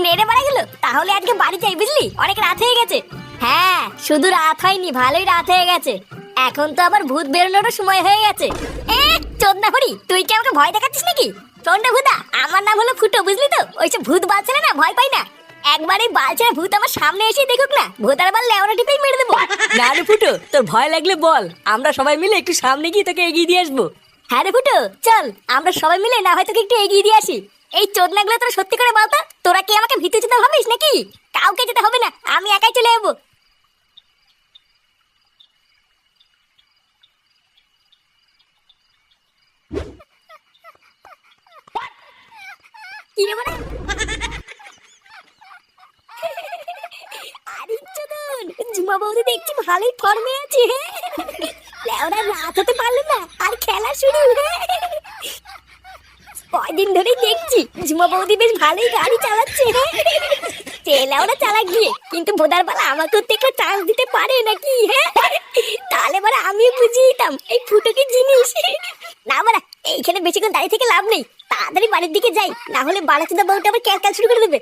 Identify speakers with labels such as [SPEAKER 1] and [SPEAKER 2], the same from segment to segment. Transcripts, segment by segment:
[SPEAKER 1] নেড়ে বাড়া গেল। তাহলে আজকে বাড়ি যাই, বুঝলি? অনেক রাত হয়ে গেছে। হ্যাঁ, শুধু রাত হয়নি, ভালোই রাত হয়ে গেছে। এখন তো আবার ভূত বেরোনোরও সময় হয়ে গেছে। চোদনা হরি, তুই কি আমাকে ভয় দেখাচ্ছিস নাকি? চন্ডা ভূতা, আমার নাম হলো ফুটো, বুঝলি তো? ওইসব ভূত বালছেনা না, ভয় পাই না। একবার এই বালছেনা ভূত আমার সামনে এসে দেখুক না, ভূতার বার লেওরা টিপেই মেরে দেবো।
[SPEAKER 2] না রে ফুটো, তোর ভয় লাগলে বল, আমরা সবাই মিলে একটু সামনে গিয়ে তোকে এগিয়ে দিয়ে আসবো।
[SPEAKER 1] হ্যাঁ রে ফুটো, চল আমরা সবাই মিলে না হয় তোকে একটু এগিয়ে দিয়ে আসি। এই চোদনাগুলো তোরা সত্যি করে বলতো, তোরা কি আমাকে ভিতরে যেতে ভাবিস নাকি? কাউকে যেতে হবে না, আমি একাই চলে যাবো। কি রে মানে? আরে চোদন, ঝুমা বৌদি দেখছি ভালোই ফর্মে আছে। লেওরা রাত হতে পারলো না, আর খেলা শুরু। কয়দিন ধরেই দেখছি ঝুমা বৌদি বেশ ভালোই গাড়ি চালাচ্ছে। ছেলেওরা চালাক গিয়ে, কিন্তু ভোদার বেলা আমাকেও তো একটা চান্স দিতে পারে নাকি? হ্যাঁ, তাহলে বলে আমিও বুঝিয়ে দিতাম এই ফুটো কি জিনিস। না বাড়া, এইখানে বেশিক্ষণ দাঁড়িয়ে থেকে লাভ নেই, তাড়াতাড়ি বাড়ির দিকে যাই, না হলে বাড়াচোদা বউটা আবার ক্যালকাল শুরু করে দেবে।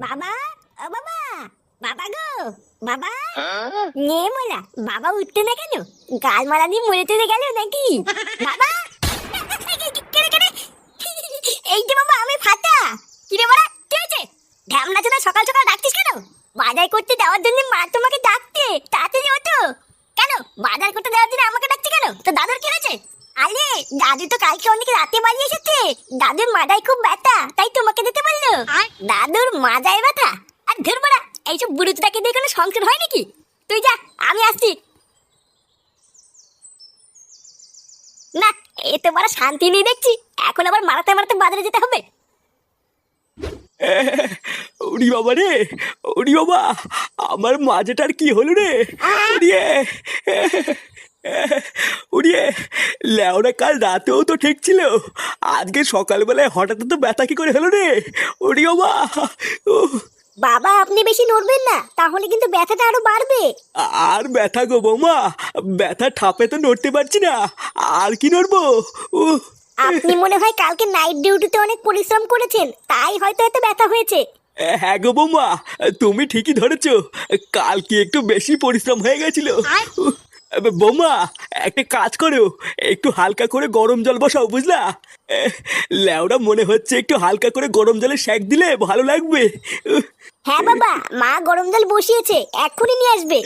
[SPEAKER 1] বাবা, ও বাবা, বাবা গো, বাবা। নে মোলা, বাবা উঠতে না কেন? গাল মারা দিয়ে মরে চলে গেল নাকি? বাবা, এই যে বাবা, আমি ফাটা। কিরে বড়া, কি হয়েছে? ঢ্যামনা চোদা সকাল সকাল ডাকছিস কেন? বাজার করতে দেওয়ার জন্য মা তোমাকে ডাকতে, তাড়াতাড়ি ওঠো। কেন বাজার করতে দেওয়ার জন্য আমাকে ডাকছে কেন? তো দাদুর কি হয়েছে? আরে দাদু তো কালকে অনেক রাতে বাড়ি এসেছে, দাদুর মাথায় খুব ব্যথা, তাই তোমাকে দিতে বললো। দাদুর মাথায় ব্যথা? আর ধর বড়া, এইসব বুড়োটাকে দিয়ে কোনো সংসার হয় নাকি? তুই যা, আমি আসছি। না, এ তো বড় শান্তি নেই দেখছি, এখন আবার মারাতে মারাতে বাজারে যেতে হবে।
[SPEAKER 3] ওরি বাবা রে, ওরি বাবা, আমার মাঝেটার কি হলো রে? ওরিয়ে ওরিয়ে, লেওরা কাল রাতেও তো ঠিক ছিল, আজকে সকালবেলায় হঠাৎ তো ব্যথা কি করে হলো রে? ওরি বাবা,
[SPEAKER 1] বাবা আপনি বেশি নড়বেন না, তাহলে কিন্তু ব্যথাটা আরো বাড়বে।
[SPEAKER 3] আর ব্যথা গো বৌমা, ব্যথা ঠাপে তো নড়তে পারছি না, আর কি নড়বো?
[SPEAKER 1] আপনি মনে হয় কালকে নাইট ডিউটিতে অনেক পরিশ্রম করেছেন, তাই হয়তো এত ব্যথা হয়েছে।
[SPEAKER 3] হ্যাঁ গো বৌমা, তুমি ঠিকই ধরেছো, কালকে একটু বেশি পরিশ্রম হয়ে গেছিল। বৌমা, একটা কাজ করো, একটু হালকা করে গরম জল বসাও, বুঝলা? লেওরা মনে হচ্ছে একটু হালকা করে গরম জলে সেক দিলে ভালো লাগবে।
[SPEAKER 1] হ্যাঁ বাবা, মা গরম জল বসিয়েছে, এক্ষুনি নিয়ে আসবে।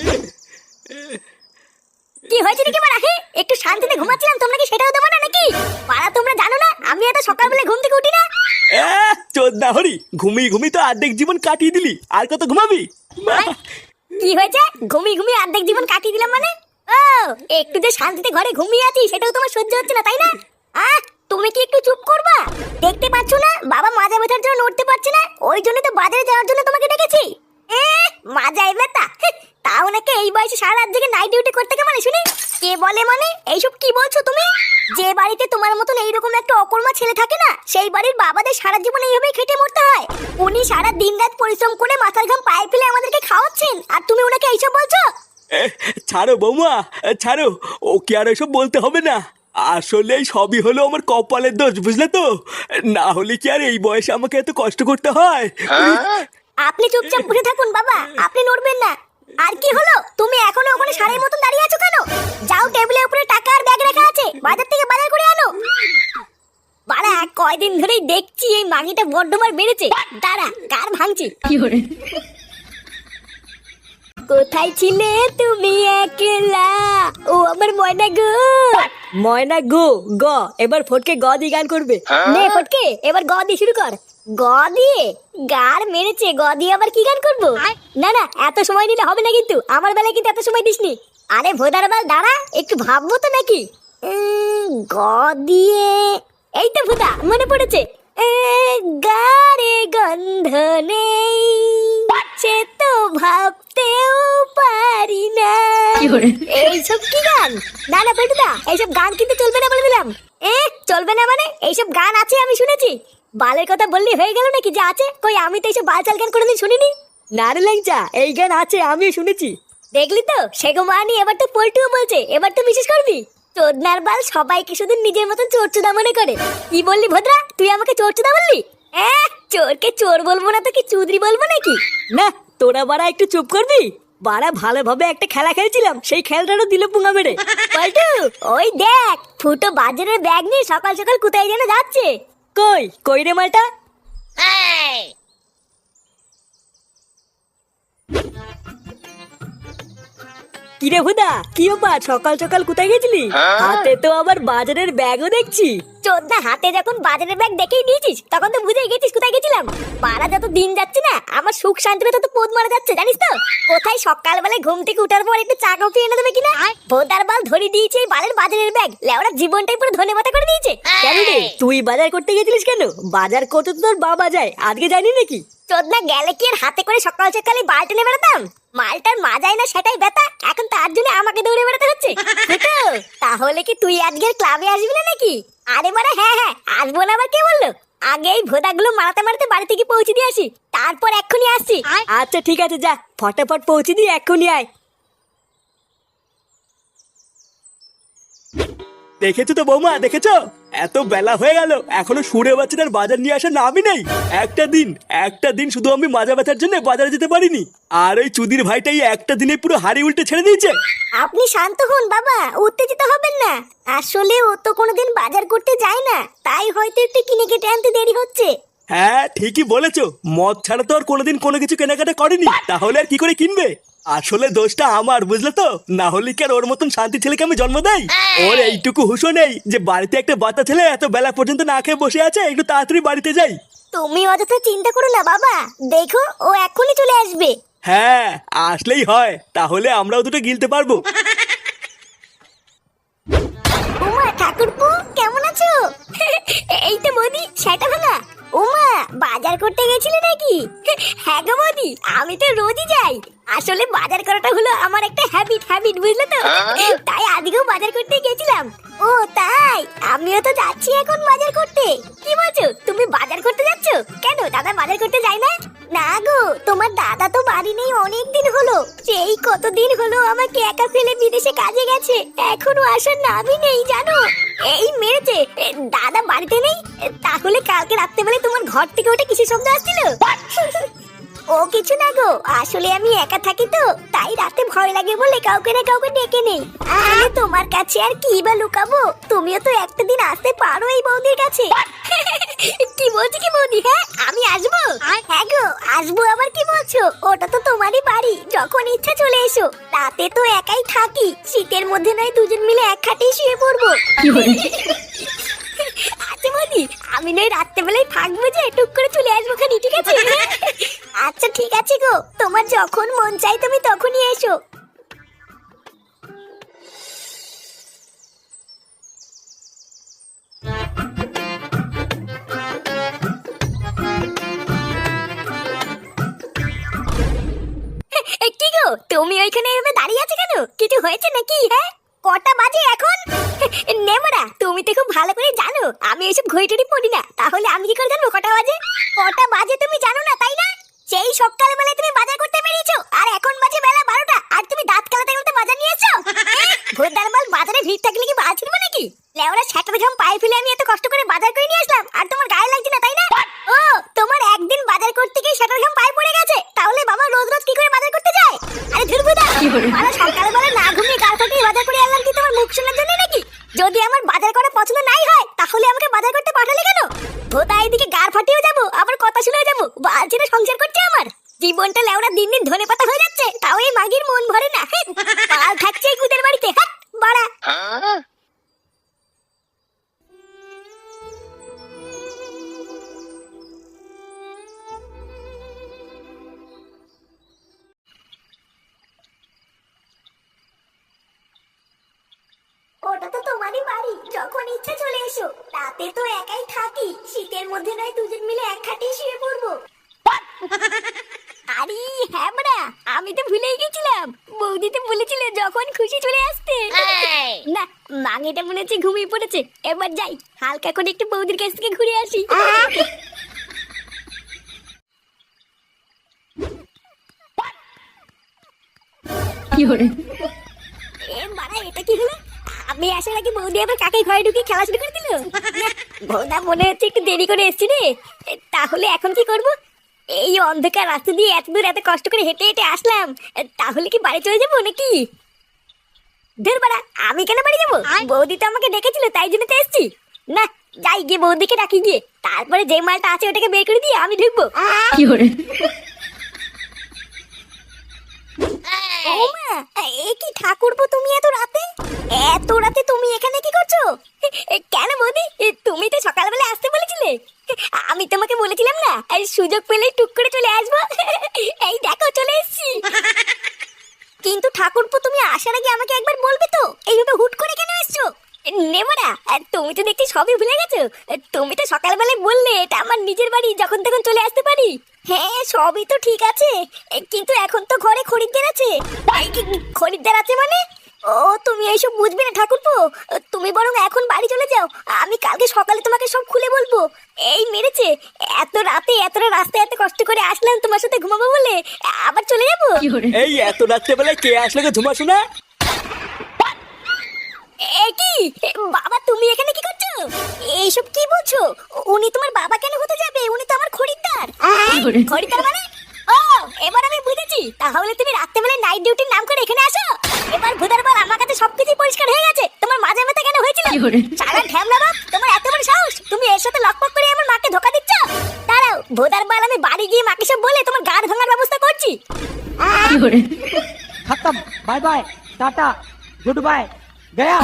[SPEAKER 1] কি হয়েছে নাকি বাড়া? একটু শান্তিতে ঘুমাচ্ছিলাম, তোমরা কি সেটাও দেবো না নাকি? পাড়া তোমরা জানো না আমি এত সকালবেলা ঘুম থেকে উঠি না?
[SPEAKER 3] চোদনা হরি, ঘুমিয়ে ঘুমিয়ে তো অর্ধেক জীবন কাটিয়ে দিলি, আর কত ঘুমাবি?
[SPEAKER 1] কি হয়েছে? ঘুমিয়ে ঘুমিয়ে অর্ধেক জীবন কাটিয়ে দিলাম মানে? ও, একটু যে শান্তিতে ঘরে ঘুমিয়ে আছি সেটাও তোমার সহ্য হচ্ছে না, তাই না? তুমি কি একটু চুপ করবা? দেখতে পাচ্ছ না বাবা মাজা ব্যথার জন্য উঠতে পারছে না, ওই জন্য তো বাজারে যাওয়ার জন্য তোমাকে ডেকেছি। মাজায় ব্যথা? তাও নাকি এই বয়সে সারা রাত জেগে নাইট ডিউটি করতে কে মানে শুনি? কে বলে মানে? এইসব কি বলছো তুমি? যে বাড়িতে তোমার মতন এইরকম একটা অকর্মা ছেলে থাকে না, সেই বাড়ির বাবাদের সারা জীবন এইভাবেই খেটে মরতে হয়। উনি সারা দিন রাত পরিশ্রম করে মাথার ঘাম পায়ে ফেলে আমাদেরকে খাওয়াচ্ছেন, আর তুমি ওনাকে এইসব বলছো?
[SPEAKER 3] ছাড়ো বৌমা, ছাড়ো, ওকে আর এসব বলতে হবে না। আসলে সবই হলো আমার কপালের দোষ, বুঝলে তো? না হলে কি আর এই বয়সে আমাকে এত কষ্ট করতে হয়?
[SPEAKER 1] আপনি চুপচাপ বসে থাকুন বাবা, আপনি নড়বেন না। আর কি হলো, তুমি এখনো ওখানে সারের মতন দাঁড়িয়ে আছো কেন? যাও, টেবিলের উপরে টাকা আর ব্যাগ রাখা আছে, বাজার থেকে বাজার করে আনো। বাড়া, কয়দিন ধরেই দেখছি এই মাগিটা বড্ড মার বেড়েছে। দাঁড়া, কার ভাঙছি। কোথায় ছিলে তুমি একলা, ও আমার ময়না গো?
[SPEAKER 2] ময়না গো, গ এবার ফটকে গ দিয়ে গান করবে।
[SPEAKER 1] নে ফটকে, এবার গ দিয়ে শুরু কর। গ দিয়ে? গার মেরেছে, গ দিয়ে আবার কি গান করবো? না না, এত সময় নিলে হবে না, কিন্তু আমার বেলায় কিন্তু এত সময় দিসনি। আরে ভোদার বাল, দাঁড়া একটু ভাববো তো নাকি। গ দিয়ে, এই তো ভোদা মনে পড়েছে। গারে গন্ধ নেই, সে তো ভাবতেও পারি না। এইসব কি গান? না না পল্টুদা, এইসব গান কিন্তু চলবে না বলে দিলাম। চলবে না মানে? এইসব গান আছে আমি শুনেছি। বালের কথা বললি হয়ে গেল নাকি? যা আছে কই, আমি তো এইসব বালচাল গান কোনোদিন শুনিনি।
[SPEAKER 2] না রে ল্যাংচা, এই গান আছে, আমিও শুনেছি।
[SPEAKER 1] দেখলি তো, সেগো মানি এবার তো পল্টুও বলছে, এবার তো বিশেষ করবি। চোদনার বাল সবাইকে শুধু নিজের মতন চোরচুদা মনে করে। কি বললি ভদ্রা, তুই আমাকে চোরচুদা বললি? চোরকে চোর বলবো না তো কি চুদরি বলবো নাকি?
[SPEAKER 2] না, তোরা বাড়া একটু চুপ করবি। বাড়া ভালোভাবে একটা খেলা খেলছিলাম, সেই খেলাটারও দিল পুঙ্গা মেরে।
[SPEAKER 1] পল্টু, ওই দেখ ফুটো বাজারের ব্যাগ নিয়ে সকাল সকাল কোথায় যেন যাচ্ছে।
[SPEAKER 2] কই কই রে মালটা? কিরে হুদা, কি ব্যাপার? সকাল সকাল কোথায় গেছিলি? হাতে তো আবার বাজারের ব্যাগও দেখছি।
[SPEAKER 1] চোদনা, হাতে যখন বাজারের ব্যাগ দেখেই নিয়েছিস তখন তো বুঝেই গেছিস কোথায় গেছিলাম। পাড়া যত দিন যাচ্ছে না, আমার সুখ শান্তিতে তত পোদ মারা যাচ্ছে, জানিস তো? কোথায় সকালবেলায় ঘুম থেকে উঠার পর একটু চা কফি এনে দেবে কিনা, ভোদার বাল ধরে দিয়েছে এই বালের বাজারের ব্যাগ। লেওড়া জীবনটাই পুরো ধনে মাথা করে দিয়েছে।
[SPEAKER 2] কেন রে, তুই বাজার করতে গেছিলিস কেন? বাজার করতে তো তোর বাবা যায়, আজকে যায়নি নাকি?
[SPEAKER 1] চোদনা, গেলে কি আর হাতে করে সকাল সকালে বাল টেনে বেড়াতাম? মালটার মাজায় না সেটাই ব্যথা, এখন তার জন্য আমাকে দৌড়ে বেড়াতে হচ্ছে। ফুটো, তাহলে কি তুই আজকের ক্লাবে আসবি না নাকি? আরে বাড়া, হ্যাঁ হ্যাঁ আসবো না, আবার কে বললো? আগে এই ভোদাগুলো মারাতে মারাতে বাড়ি থেকে পৌঁছে দিয়ে আসি, তারপর এক্ষুনি আসছি।
[SPEAKER 2] আচ্ছা ঠিক আছে, যা ফটাফট পৌঁছে দিয়ে এক্ষুনি আয়।
[SPEAKER 3] দেখেছো তো বৌমা, দেখেছো? এত বেলা হয়ে গেল, এখনো সুরে বাচ্চাটার বাজার নিয়ে আসার নামই নেই। একটা দিন শুধু আমি মাজা ব্যথার জন্য বাজারে যেতে পারিনি, আর ওই চুদির ভাইটাই একটা দিনে পুরো হাড়ি উল্টে ছেড়ে দিয়েছে।
[SPEAKER 1] আপনি শান্ত হন বাবা, উত্তেজিত হবেন না। আসলে ও তো কোনোদিন বাজার করতে যায় না, তাই হয়তো একটু কিনে কেটে আনতে দেরি হচ্ছে।
[SPEAKER 3] হ্যাঁ ঠিকই বলেছো, মদ ছাড়া তো আর কোনোদিন কোনো কিছু কেনাকাটা করেনি, তাহলে আর কি করে কিনবে? আসলে দোষটা আমার, বুঝলে তো? না হলে কি আর ওর মতন শান্তি ছেলেকে আমি জন্ম দেই? ওর এইটুকু হুঁশও নেই যে বাড়িতে একটা বাচ্চা ছেলে এত বেলা পর্যন্ত না খেয়ে বসে আছে, একটু তাড়াতাড়ি বাড়িতে যাই।
[SPEAKER 1] তুমি অযথা চিন্তা করো না বাবা, দেখো ও এক্ষুনি চলে আসবে।
[SPEAKER 3] হ্যাঁ আসলেই হয়, তাহলে আমরাও দুটো গিলতে পারবো।
[SPEAKER 1] ওমা ঠাকুরপো, কেমন আছো? এই তো বৌদি, সেটা ভাঙা। ওমা, বাজার করতে গেছিলে নাকি? হ্যাঁ গো বৌদি, আমি তো রোজই যাই। আসলে বাজার করাটা হলো আমার একটা হ্যাবিট, বুঝলে তো? তাই আজকেও বাজার করতে গেছিলাম। ও তাই, আমিও তো যাচ্ছি এখন বাজার করতে। কি বলছো, তুমি বাজার করতে যাচ্ছ? কেন, দাদা বাজার করতে যায় না? না গো, তোমার দাদা তো বাড়ি নেই অনেক দিন হলো। সেই কতদিন হলো আমাকে একা ফেলে বিদেশে কাজে গেছে, এখনো আসার নামই নেই জানো। এই মেরেছে। দাদা বাড়িতে নেই? তাহলে কালকে রাত্রেবেলা তোমার ঘর থেকে ওটা কিসের শব্দ আসছিল? ও কিছু না গো, আসলে আমি একা থাকি তো, তাই রাতে ভয় লাগে বলে কাউকে না কাউকে ডেকে নেই। আরে তোমার কাছে আর কি বা লুকাবো, তুমিও তো একটা দিন আসতে পারো এই বৌদির কাছে। কি বলছি কি বৌদি? হ্যাঁ আমি আসবো। হ্যাঁ গো আসবো, আবার কি বলছো? ওটা তো তোমারই বাড়ি, যখন ইচ্ছা চলে এসো। রাতে তো একাই থাকি, শীতের মধ্যে নয় দুজন মিলে এক খাটেই শুয়ে পড়বো। আচ্ছা বৌদি, আমি নয় রাত্রেবেলায় থাকবো, যে টুক করে চলে আসবো খানি, ঠিক আছে? আচ্ছা ঠিক আছে গো, তোমার যখন মন চাই তুমি তখনই এসো। কি গো, তুমি ওইখানে এভাবে দাঁড়িয়ে আছো কেন? কিছু হয়েছে নাকি? হ্যাঁ, কটা বাজে এখন? নেমরা, তুমি তো খুব ভালো করে জানো আমি এইসব ঘড়িটড়ি পড়ি না, তাহলে আমি কি করে জানবো কটা বাজে? কটা বাজে তুমি জানো না, তাই না? সেই সকালবেলায় তুমি বাজার করতে বেরিয়েছো, আর এখন বাজে বেলা 12টা, আর তুমি দাঁত কালাতে কালাতে বাজার নিয়ে এসছো? ভোরদার বাল, বাজারে ভিড় থাকলে কি বাল ছিড়বো নাকি? লেওরা ছাটার ঘাম পায়ে ফেলে আমি এত কষ্ট করে বাজার করে নিয়ে আসলাম, আর তোমার গায়ে লাগছে না, তাই না? ও, তোমার একদিন বাজার করতে গিয়ে ছাটার ঘাম পায়ে পড়ে গেছে, তাহলে বাবা রোজ রোজ কি করে বাজার করতে যায়? আরে ধুরবুদা, আরে সকালবেলা না ঘুমিয়ে কার সাথে বাজার করে আনলাম কি তোমার মুখ শোনার জন্য নাকি? যদি আমার বাজার করা পছন্দ নাই হয়, তাহলে আমাকে বাজার করতে পাঠালে কেন? ভোতা এদিকে গার ফাটিয়েও যাবো, আবার কথা শুনেও যাবো, বাল ছেড়ে সংসার করছে আমার। জীবনটা লেওড়া দিন দিন ধনে পাতা হয়ে যাচ্ছে, তাও এই মাগির মন ভরে না। পাল থাকছে এই কুদের বাড়িতে, হাট বাড়া। ওটা তো তোমারই বাড়ি, যখন ইচ্ছা চলে এসো। রাতে তো একাই থাকি, শীতের মধ্যে নয় দুজন মিলে এক খাটে শুয়ে পড়বো। আরে হ্যাঁ বড়া, আমি তো ভুলেই গেছিলাম। বৌদি তো বলেছিল যখন খুশি চলে আসতে। না, মাঙিটা মনে হচ্ছে ঘুমিয়ে পড়েছে। এবার যাই, হালকা করে একটু বৌদির কাছ থেকে ঘুরে আসি। এ বাড়া, এটা কি হলো? আমি আসার আগে বৌদি আবার কাকে ঘরে ঢুকে খেলা শুরু করে দিল। বৌদা মনে হচ্ছে একটু দেরি করে এসছি রে। তাহলে এখন কি করব? এই অন্ধকার রাস্তা দিয়ে এত দূর এত কষ্ট করে হেঁটে হেঁটে আসলাম, তাহলে কি বাড়ি চলে যাবো নাকি? ধুর বাড়া, আমি কেন বাড়ি যাবো? বৌদি তো আমাকে ডেকেছিল, তাই জন্য তো এসছি। না, যাই গিয়ে বৌদিকে ডাকি গিয়ে, তারপরে যে মালটা আছে ওটাকে বের করে দিয়ে আমি ঢুকবো। ও মা, এ কি ঠাকুরপো, তুমি এত রাতে? এত রাতে তুমি এখানে কি করছো? কেন বৌদি, তুমি তো সকালবেলা আসতে বলেছিলে। আমি তোমাকে বলেছিলাম না, আর সুযোগ পেলেই টুক করে চলে আসবো। এই দেখো চলে এসেছি। কিন্তু ঠাকুরপো, তুমি আসার আগে আমাকে একবার বলবে তো, এইভাবে হুট করে কেন এসছো? নেবরা, তুমি তো দেখছি সবই ভুলে গেছো। তুমি তো সকালবেলায় বললে এটা আমার নিজের বাড়ি, যখন তখন চলে আসতে পারি। হ্যাঁ, সবই তো ঠিক আছে, কিন্তু এখন তো ঘরে খরিদ্দার আছে। খরিদ্দার আছে মানে? ও, তুমি এইসব বুঝবে না ঠাকুরপো। তুমি বরং এখন বাড়ি চলে যাও, আমি কালকে সকালে তোমাকে সব খুলে বলবো। এই মেরেছে, এত রাতে এতটা রাস্তায় এত কষ্ট করে আসলাম তোমার সাথে ঘুমাবো বলে, আবার চলে যাবো?
[SPEAKER 3] এই এত রাত্রেবেলায় কে আসলে গো ঝুমা শোনা?
[SPEAKER 1] এ কি বাবা, তুমি এখানে কি করছো? এইসব কি বলছো? উনি তোমার বাবা কেন হতে যাবে? উনি তো আমার খরিদ্দার। খরিদ্দার মানে? ও, এবার আমি বুঝেছি। তাহলে তুমি রাত্রেবেলায় নাইট ডিউটির নাম করে এখানে আসো। এবার ভোদার বার আমার কাছে সবকিছু পরিষ্কার হয়ে গেছে। তোমার মাঝে মাথা কেন হয়েছিল? সারা ঢ্যামলা বাপ, তোমার এত বড় সাহস! তুমি এর সাথে লকপক করে আমার মাকে ধোকা দিচ্ছ। দাঁড়াও, ভোদার বার আমি বাড়ি গিয়ে মাকে সব বলে তোমার গাড় ভাঙার ব্যবস্থা করছি।
[SPEAKER 4] खत्म, bye bye, tata, goodbye, गया।